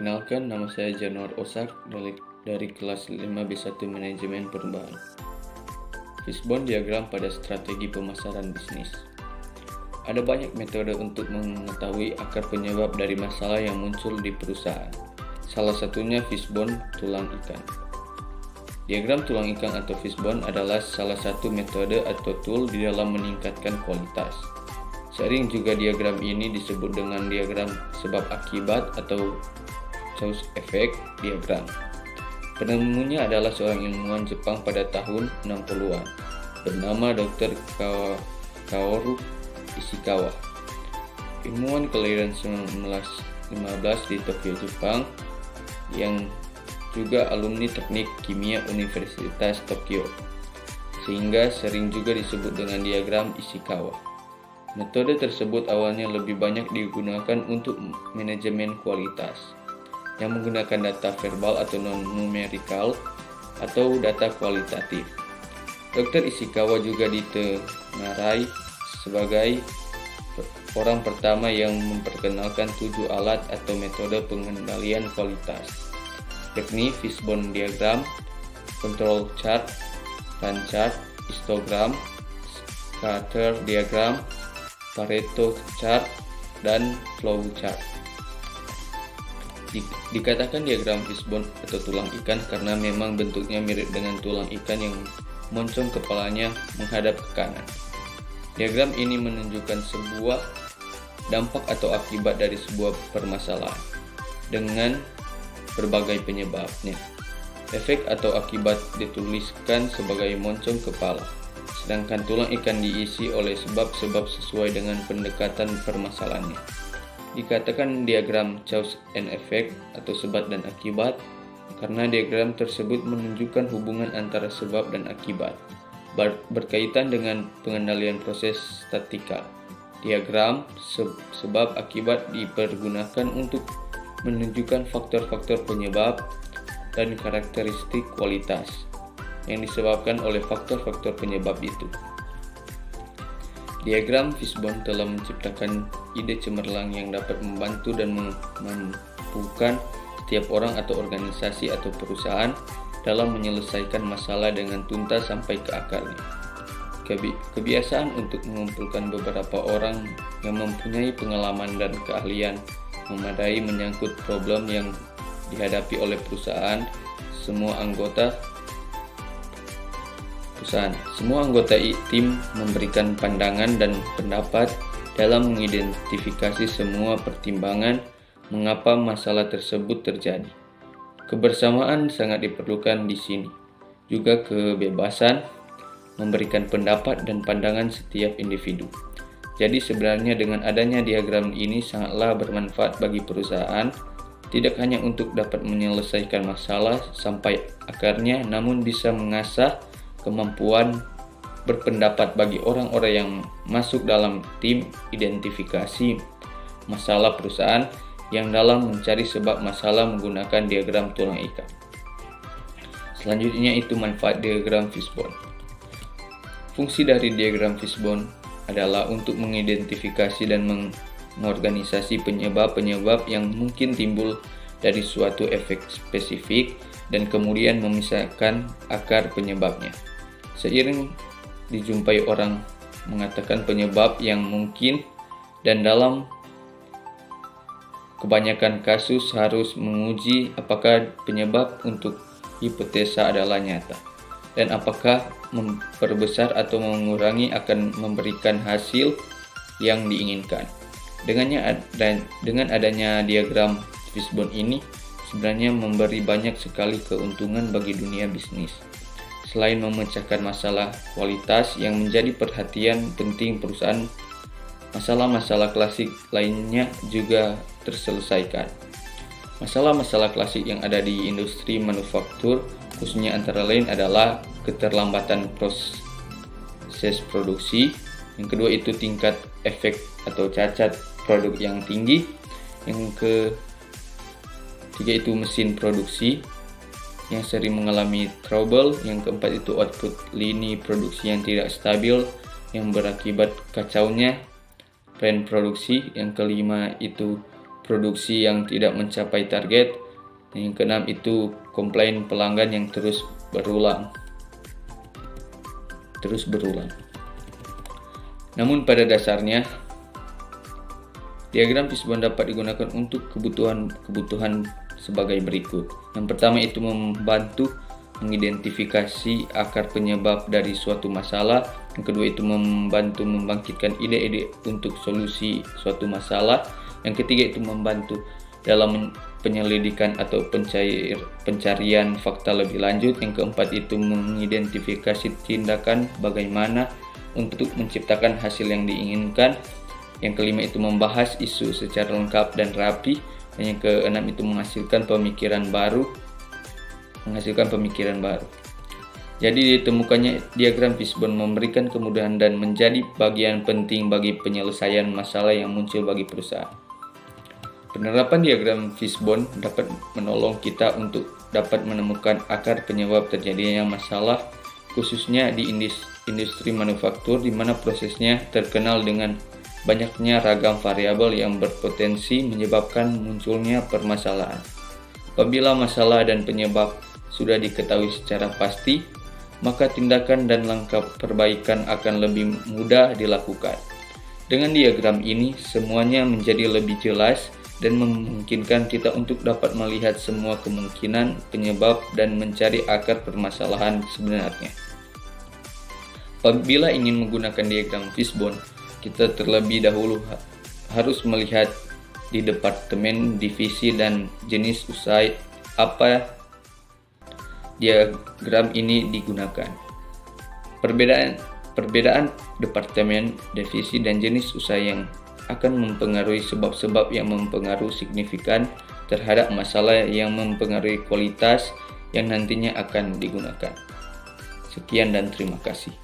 Perkenalkan, nama saya Januar Osak dari kelas 5B1 Manajemen Perubahan. Fishbone diagram pada strategi pemasaran bisnis. Ada banyak metode untuk mengetahui akar penyebab dari masalah yang muncul di perusahaan. Salah satunya fishbone tulang ikan. Diagram tulang ikan atau fishbone adalah salah satu metode atau tool di dalam meningkatkan kualitas. Sering juga diagram ini disebut dengan diagram sebab akibat atau cause effect diagram. Penemunya adalah seorang ilmuwan Jepang pada tahun 60-an bernama Dr. Kaoru Ishikawa. Ilmuwan kelahiran 1915 di Tokyo, Jepang, yang juga alumni Teknik Kimia Universitas Tokyo, sehingga sering juga disebut dengan diagram Ishikawa. Metode tersebut awalnya lebih banyak digunakan untuk manajemen kualitas, yang menggunakan data verbal atau non-numerical atau data kualitatif. Dr. Ishikawa juga ditengarai sebagai orang pertama yang memperkenalkan 7 alat atau metode pengendalian kualitas, yakni fishbone diagram, control chart, run chart, histogram, scatter diagram, Pareto chart, dan flow chart. Dikatakan diagram fishbone atau tulang ikan karena memang bentuknya mirip dengan tulang ikan yang moncong kepalanya menghadap ke kanan. Diagram ini menunjukkan sebuah dampak atau akibat dari sebuah permasalahan dengan berbagai penyebabnya. Efek atau akibat dituliskan sebagai moncong kepala, sedangkan tulang ikan diisi oleh sebab-sebab sesuai dengan pendekatan permasalahannya. Dikatakan diagram cause and effect atau sebab dan akibat karena diagram tersebut menunjukkan hubungan antara sebab dan akibat berkaitan dengan pengendalian proses statika. Diagram sebab akibat dipergunakan untuk menunjukkan faktor-faktor penyebab dan karakteristik kualitas yang disebabkan oleh faktor-faktor penyebab itu. Diagram fishbone telah menciptakan ide cemerlang yang dapat membantu dan memampukan setiap orang atau organisasi atau perusahaan dalam menyelesaikan masalah dengan tuntas sampai ke akarnya. Kebiasaan untuk mengumpulkan beberapa orang yang mempunyai pengalaman dan keahlian memadai menyangkut problem yang dihadapi oleh perusahaan. Semua anggota tim memberikan pandangan dan pendapat dalam mengidentifikasi semua pertimbangan mengapa masalah tersebut terjadi. Kebersamaan sangat diperlukan di sini. Juga kebebasan memberikan pendapat dan pandangan setiap individu. Jadi sebenarnya dengan adanya diagram ini sangatlah bermanfaat bagi perusahaan, tidak hanya untuk dapat menyelesaikan masalah sampai akarnya, namun bisa mengasah kemampuan berpendapat bagi orang-orang yang masuk dalam tim identifikasi masalah perusahaan yang dalam mencari sebab masalah menggunakan diagram tulang ikan. Selanjutnya itu manfaat diagram fishbone. Fungsi dari diagram fishbone adalah untuk mengidentifikasi dan mengorganisasi penyebab-penyebab yang mungkin timbul dari suatu efek spesifik dan kemudian memisahkan akar penyebabnya. Seiring dijumpai orang mengatakan penyebab yang mungkin, dan dalam kebanyakan kasus harus menguji apakah penyebab untuk hipotesa adalah nyata dan apakah memperbesar atau mengurangi akan memberikan hasil yang diinginkan. Dengan adanya diagram fishbone ini sebenarnya memberi banyak sekali keuntungan bagi dunia bisnis. Selain memecahkan masalah kualitas yang menjadi perhatian penting perusahaan, masalah-masalah klasik lainnya juga terselesaikan. Masalah-masalah klasik yang ada di industri manufaktur khususnya antara lain adalah keterlambatan proses produksi, yang kedua itu tingkat efek atau cacat produk yang tinggi, yang ketiga itu mesin produksi yang sering mengalami trouble, yang keempat itu output lini produksi yang tidak stabil yang berakibat kacaunya plan produksi, yang kelima itu produksi yang tidak mencapai target. Yang keenam itu komplain pelanggan yang terus berulang. Namun pada dasarnya, diagram fishbone dapat digunakan untuk kebutuhan sebagai berikut. Yang pertama itu membantu mengidentifikasi akar penyebab dari suatu masalah. Yang kedua itu membantu membangkitkan ide-ide untuk solusi suatu masalah. Yang ketiga itu membantu dalam penyelidikan atau pencarian fakta lebih lanjut. Yang keempat itu mengidentifikasi tindakan bagaimana untuk menciptakan hasil yang diinginkan. Yang kelima itu membahas isu secara lengkap dan rapi. Dan yang keenam itu menghasilkan pemikiran baru. Jadi ditemukannya diagram fishbone memberikan kemudahan dan menjadi bagian penting bagi penyelesaian masalah yang muncul bagi perusahaan. Penerapan diagram fishbone dapat menolong kita untuk dapat menemukan akar penyebab terjadinya masalah, khususnya di industri manufaktur di mana prosesnya terkenal dengan banyaknya ragam variabel yang berpotensi menyebabkan munculnya permasalahan. Apabila masalah dan penyebab sudah diketahui secara pasti, maka tindakan dan langkah perbaikan akan lebih mudah dilakukan. Dengan diagram ini, semuanya menjadi lebih jelas dan memungkinkan kita untuk dapat melihat semua kemungkinan penyebab dan mencari akar permasalahan sebenarnya. Apabila ingin menggunakan diagram fishbone, kita terlebih dahulu harus melihat di departemen, divisi, dan jenis usaha apa diagram ini digunakan. Perbedaan departemen, divisi, dan jenis usaha yang akan mempengaruhi sebab-sebab yang mempengaruhi signifikan terhadap masalah yang mempengaruhi kualitas yang nantinya akan digunakan. Sekian dan terima kasih.